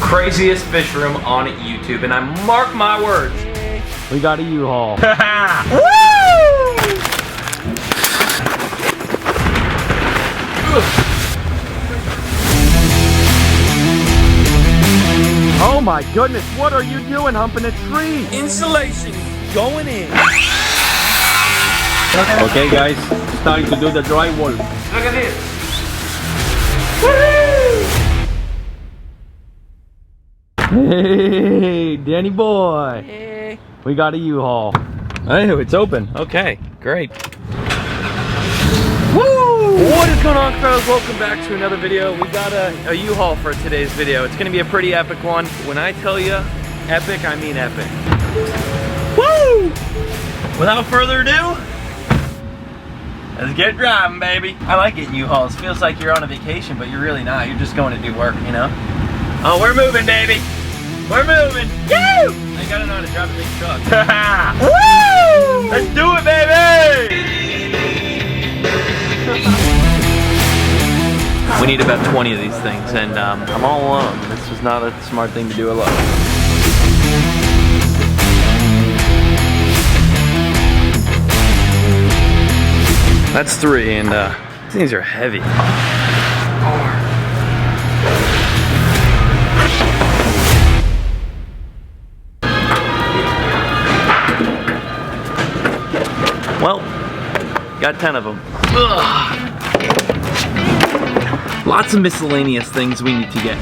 craziest fish room on YouTube, and I mark my words, we got a U-Haul. Oh my goodness, what are you doing humping a tree? Insulation going in. Okay guys, it's time to do the drywall. Look at this. Hey, Danny boy. Hey. We got a U-Haul. Oh, it's open. Okay, great. Woo! What is going on, Cuffaro? Welcome back to another video. We got a U-Haul for today's video. It's gonna be a pretty epic one. When I tell you epic, I mean epic. Woo! Without further ado, let's get driving, baby. I like getting U-Hauls. Feels like you're on a vacation, but you're really not. You're just going to do work, you know? Oh, we're moving, baby. We're moving. Woo! I gotta know how to drive a big truck. Woo! Let's do it, baby! We need about 20 of these things, and I'm all alone. This was not a smart thing to do alone. That's 3, and these things are heavy. Well, got 10 of them. Ugh. Lots of miscellaneous things we need to get.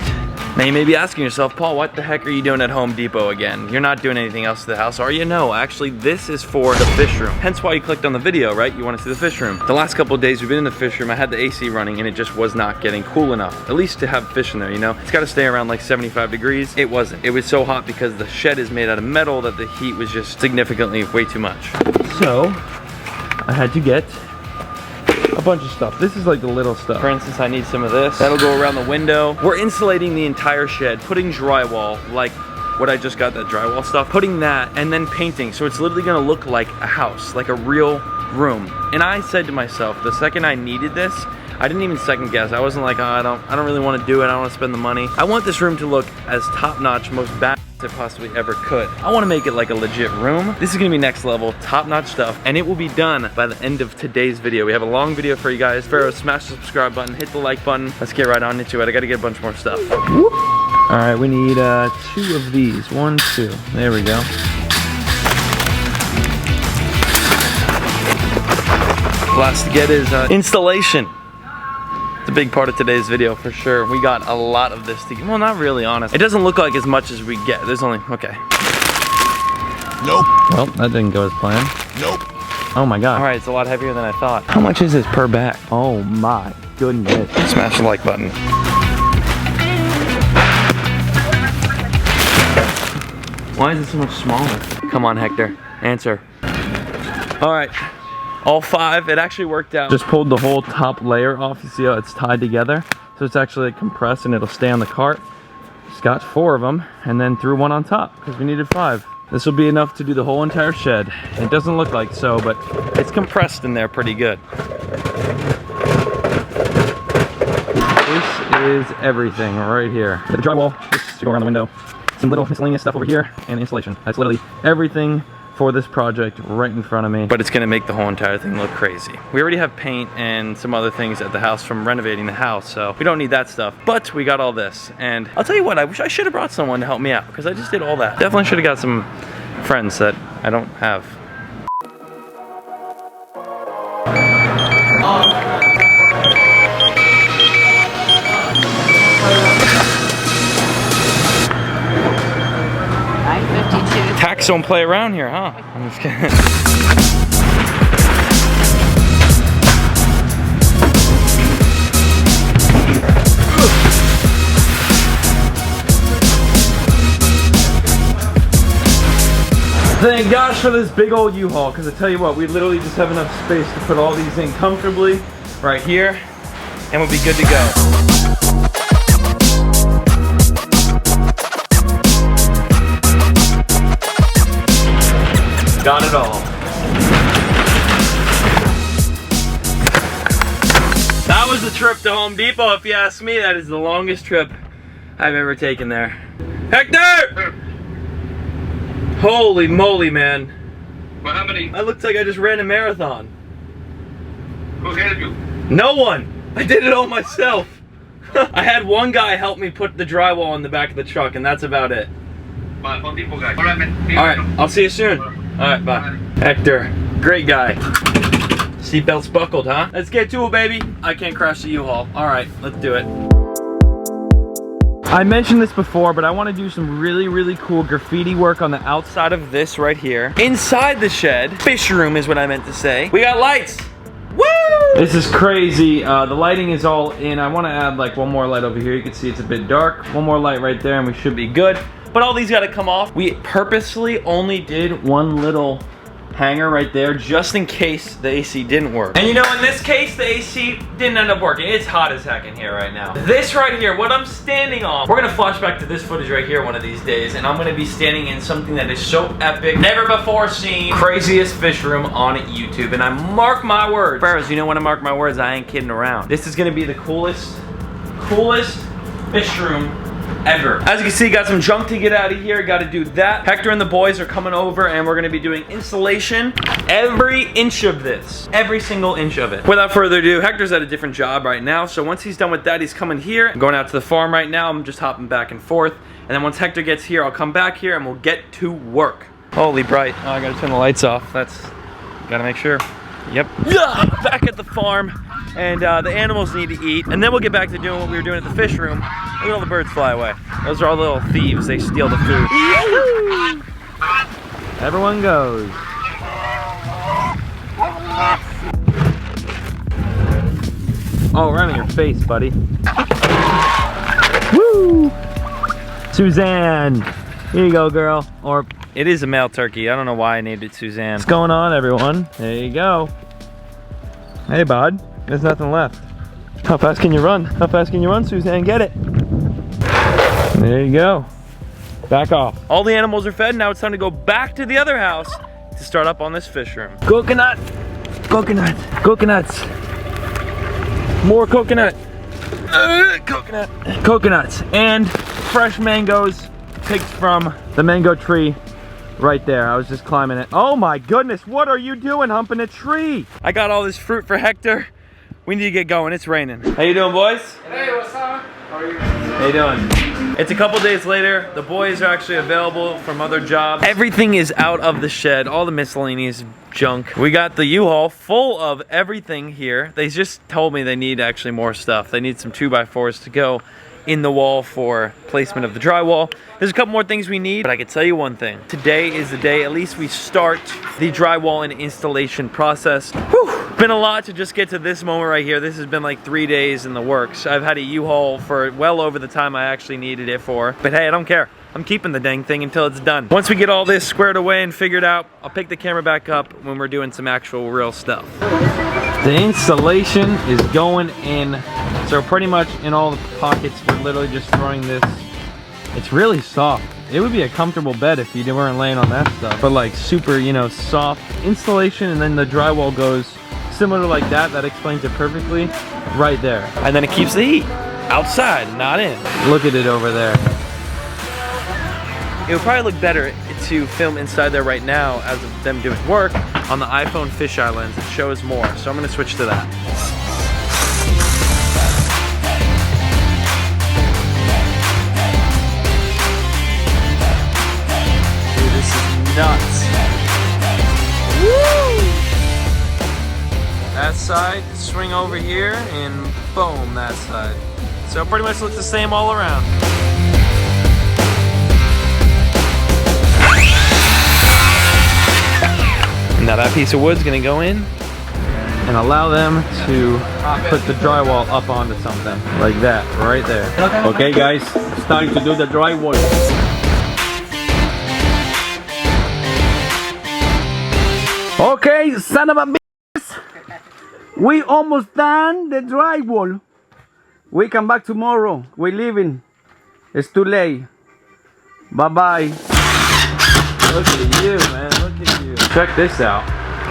Now you may be asking yourself, Paul, what the heck are you doing at Home Depot again? You're not doing anything else to the house, are you? No, actually this is for the fish room. Hence why you clicked on the video, right? You want to see the fish room. The last couple of days we've been in the fish room, I had the AC running and it just was not getting cool enough. At least to have fish in there, you know? It's got to stay around like 75 degrees. It wasn't. It was so hot because the shed is made out of metal that the heat was just significantly way too much. So, I had to get a bunch of stuff. This is like the little stuff. For instance, I need some of this. That'll go around the window. We're insulating the entire shed, putting drywall, like what I just got, that drywall stuff, putting that, and then painting. So it's literally gonna look like a house, like a real room. And I said to myself, the second I needed this, I didn't even second guess. I wasn't like, oh, I don't really want to do it. I don't want to spend the money. I want this room to look as top-notch, most badass I possibly ever could. I want to make it like a legit room. This is gonna be next level, top-notch stuff, and it will be done by the end of today's video. We have a long video for you guys. Cuffaro, smash the subscribe button, hit the like button. Let's get right on into it. I gotta get a bunch more stuff. Whoop. All right, we need 2 of these. 1, 2. There we go. Last to get is installation. It's a big part of today's video for sure. We got a lot of this to get. Well, not really, honest. It doesn't look like as much as we get. There's only, okay. Nope. Well, that didn't go as planned. Nope. Oh my God. All right, it's a lot heavier than I thought. How much is this per bag? Oh my goodness. Smash the like button. Why is it so much smaller? Come on, Hector, answer. All right. All 5, it actually worked out. Just pulled the whole top layer off. You see how it's tied together? So it's actually compressed and it'll stay on the cart. Just got 4 of them and then threw 1 on top because we needed 5. This will be enough to do the whole entire shed. It doesn't look like so, but it's compressed in there pretty good. This is everything right here. The drywall, this to go around the window. Some little miscellaneous stuff over here and insulation. That's literally everything for this project right in front of me, but it's gonna make the whole entire thing look crazy. We already have paint and some other things at the house from renovating the house, so we don't need that stuff, but we got all this. And I'll tell you what, I wish I should have brought someone to help me out because I just did all that. Definitely should have got some friends that I don't have. Tax don't play around here, huh? I'm just kidding. Thank gosh for this big old U-Haul, because I tell you what, we literally just have enough space to put all these in comfortably right here, and we'll be good to go. Got it all. That was the trip to Home Depot, if you ask me. That is the longest trip I've ever taken there. Hector! Holy moly, man. What happened? I looked like I just ran a marathon. Who helped you? No one! I did it all myself. I had one guy help me put the drywall in the back of the truck, and that's about it. Alright, I'll see you soon. Alright, bye. Hector, great guy. Seatbelt's buckled, huh? Let's get to it, baby. I can't crash the U-Haul. Alright, let's do it. I mentioned this before, but I want to do some really cool graffiti work on the outside of this right here. Inside the shed, fish room is what I meant to say. We got lights. Woo! This is crazy. The lighting is all in. I want to add like one more light over here. You can see it's a bit dark. One more light right there and we should be good. But all these got to come off. We purposely only did one little hanger right there just in case the AC didn't work. And you know, in this case, the AC didn't end up working. It's hot as heck in here right now. This right here, what I'm standing on, we're gonna flash back to this footage right here one of these days, and I'm gonna be standing in something that is so epic, never before seen, craziest fish room on YouTube. And I mark my words, Farrows, you know when I mark my words, I ain't kidding around. This is gonna be the coolest fish room ever. As you can see, got some junk to get out of here. Got to do that. Hector and the boys are coming over and we're going to be doing installation. Every inch of this. Every single inch of it. Without further ado, Hector's at a different job right now. So once he's done with that, he's coming here. I'm going out to the farm right now. I'm just hopping back and forth. And then once Hector gets here, I'll come back here and we'll get to work. Holy bright. Oh, I got to turn the lights off. That's, got to make sure. Yep. Yeah, back at the farm. And the animals need to eat. And then we'll get back to doing what we were doing at the fish room. Look at all the birds fly away. Those are all little thieves. They steal the food. Everyone goes. Oh, right on your face, buddy. Woo! Suzanne. Here you go, girl. Or it is a male turkey. I don't know why I named it Suzanne. What's going on, everyone? There you go. Hey, bud. There's nothing left. How fast can you run? How fast can you run, Suzanne? Get it. There you go. Back off. All the animals are fed. Now it's time to go back to the other house to start up on this fish room. Coconut. Coconut. Coconuts. More coconut. Coconut. Coconuts. And fresh mangoes picked from the mango tree right there. I was just climbing it. Oh my goodness. What are you doing humping a tree? I got all this fruit for Hector. We need to get going. It's raining. How you doing, boys? Hey, what's up? How are you? How you doing? It's a couple days later. The boys are actually available from other jobs. Everything is out of the shed. All the miscellaneous junk. We got the U-Haul full of everything here. They just told me they need actually more stuff. They need some 2x4s to go in the wall for placement of the drywall. There's a couple more things we need, but I can tell you one thing. Today is the day, at least we start the drywall and installation process. Whew. Been a lot to just get to this moment right here. This has been like 3 days in the works. I've had a U-Haul for well over the time I actually needed it for. But hey, I don't care. I'm keeping the dang thing until it's done. Once we get all this squared away and figured out, I'll pick the camera back up when we're doing some actual real stuff. The installation is going in. So pretty much in all the pockets, we're literally just throwing this. It's really soft. It would be a comfortable bed if you weren't laying on that stuff. But like super, you know, soft installation, and then the drywall goes similar to like that. That explains it perfectly right there. And then it keeps the heat outside, not in. Look at it over there. It would probably look better to film inside there right now as of them doing work on the iPhone fisheye lens. It shows more, so I'm gonna switch to that. Dude, this is nuts. Woo! That side, swing over here, and boom, that side. So it pretty much looks the same all around. Now that piece of wood's gonna go in and allow them to put the drywall up onto something like that, right there. Okay guys, it's time to do the drywall. Okay, son of a bitch. We almost done the drywall. We come back tomorrow. We're leaving. It's too late. Bye-bye. Look at you, man. Look at you. Check this out.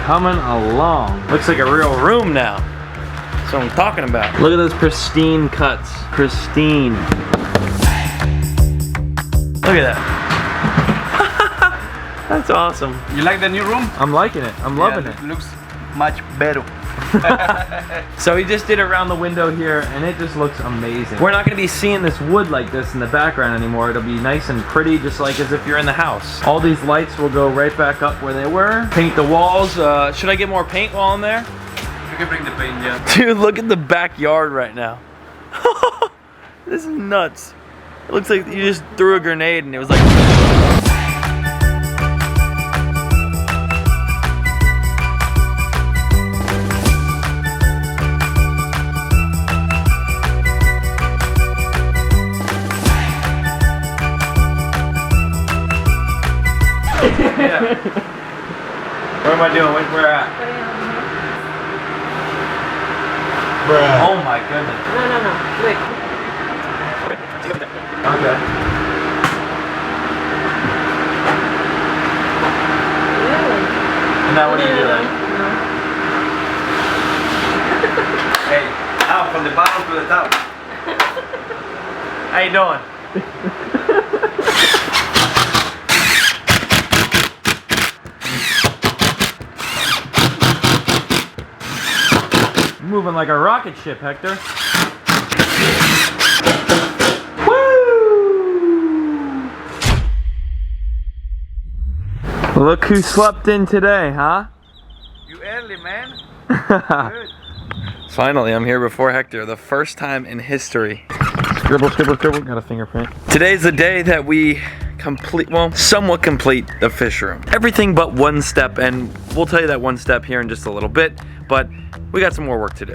Coming along. Looks like a real room now. That's what I'm talking about. Look at those pristine cuts. Pristine. Look at that. That's awesome. You like the new room? I'm liking it. I'm loving it. Looks much better. So he just did it around the window here and it just looks amazing. We're not going to be seeing this wood like this in the background anymore. It'll be nice and pretty, just like as if you're in the house. All these lights will go right back up where they were. Paint the walls. Should I get more paint while I'm there? You can bring the paint, yeah. Dude, look at the backyard right now. This is nuts. It looks like you just threw a grenade and it was like... Yeah. What am I doing? Where at? Bruh. Oh my goodness. No. Wait. Okay. Really? And now what are you doing? No. Hey, now from the bottom to the top. How you doing? Moving like a rocket ship, Hector. Woo! Look who slept in today, huh? You early, man. Good. Finally, I'm here before Hector, the first time in history. Scribble, scribble, scribble, got a fingerprint. Today's the day that we somewhat complete the fish room. Everything but one step, and we'll tell you that one step here in just a little bit, but we got some more work to do.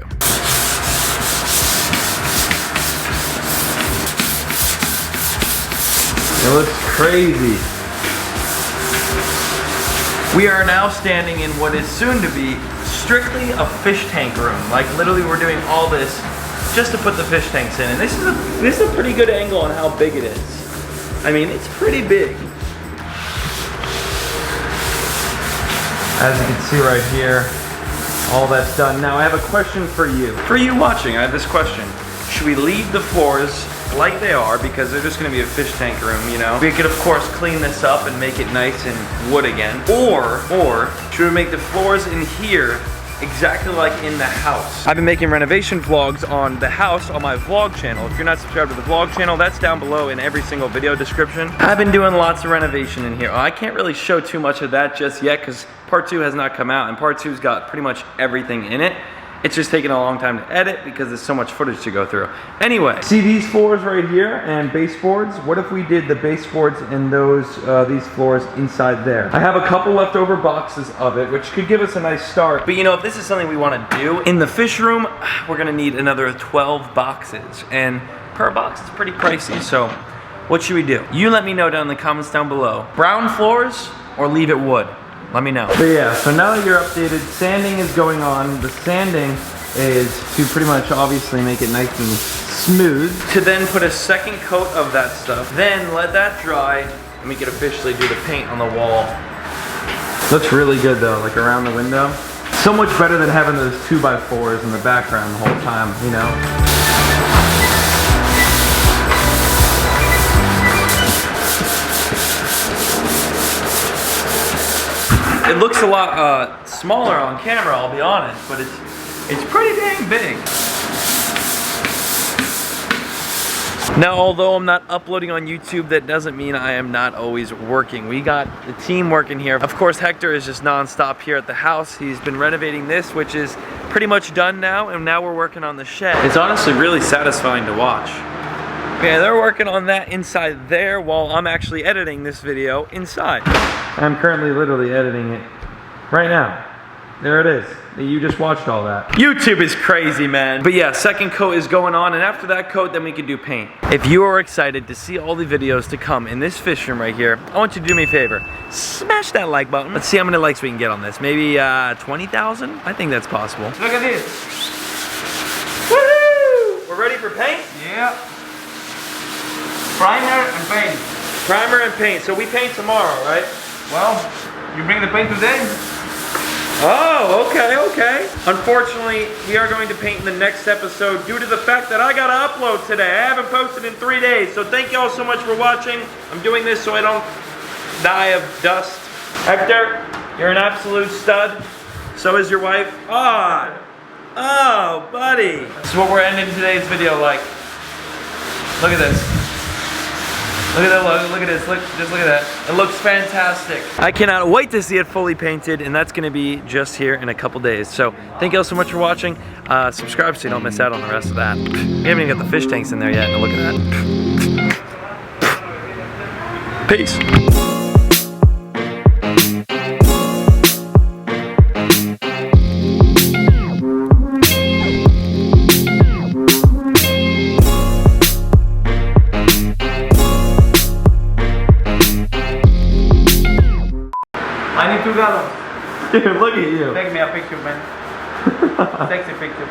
It looks crazy. We are now standing in what is soon to be strictly a fish tank room. Like literally we're doing all this just to put the fish tanks in. And this is a pretty good angle on how big it is. I mean, it's pretty big. As you can see right here, all that's done. Now I have a question for you. For you watching, I have this question. Should we leave the floors like they are because they're just gonna be a fish tank room, you know? We could of course clean this up and make it nice and wood again. Or should we make the floors in here exactly like in the house? I've been making renovation vlogs on the house on my vlog channel. If you're not subscribed to the vlog channel, that's down below in every single video description. I've been doing lots of renovation in here. I can't really show too much of that just yet because part 2 has not come out and part 2's got pretty much everything in it. It's just taking a long time to edit because there's so much footage to go through. Anyway, see these floors right here and baseboards? What if we did the baseboards and these floors inside there? I have a couple leftover boxes of it, which could give us a nice start. But you know, if this is something we want to do, in the fish room, we're gonna need another 12 boxes. And per box is pretty pricey, so what should we do? You let me know down in the comments down below. Brown floors or leave it wood? Let me know. But yeah, so now that you're updated, sanding is going on. The sanding is to pretty much obviously make it nice and smooth. To then put a second coat of that stuff. Then let that dry and we can officially do the paint on the wall. Looks really good though, like around the window. So much better than having those 2x4s in the background the whole time, you know? It looks a lot smaller on camera, I'll be honest, but it's pretty dang big. Now, although I'm not uploading on YouTube, that doesn't mean I am not always working. We got the team working here. Of course, Hector is just non-stop here at the house. He's been renovating this, which is pretty much done now, and now we're working on the shed. It's honestly really satisfying to watch. Yeah, they're working on that inside there while I'm actually editing this video inside. I'm currently literally editing it right now. There it is. You just watched all that. YouTube is crazy, man. But yeah, second coat is going on, and after that coat, then we can do paint. If you are excited to see all the videos to come in this fish room right here, I want you to do me a favor. Smash that like button. Let's see how many likes we can get on this. Maybe 20,000? I think that's possible. Look at this. Woohoo! We're ready for paint? Yeah. Primer and paint. Primer and paint. So we paint tomorrow, right? Well, you bring the paint today? Oh, okay, okay. Unfortunately, we are going to paint in the next episode due to the fact that I gotta upload today. I haven't posted in 3 days, so thank you all so much for watching. I'm doing this so I don't die of dust. Hector, you're an absolute stud. So is your wife. Oh, buddy. This is what we're ending today's video like. Look at this. Look at that, look at this, just look at that. It looks fantastic. I cannot wait to see it fully painted, and that's gonna be just here in a couple days. So thank you all so much for watching. Subscribe so you don't miss out on the rest of that. We haven't even got the fish tanks in there yet, and look at that. Peace. I need $2 gallons. Dude, look at you. Take me a picture, man. Sexy picture.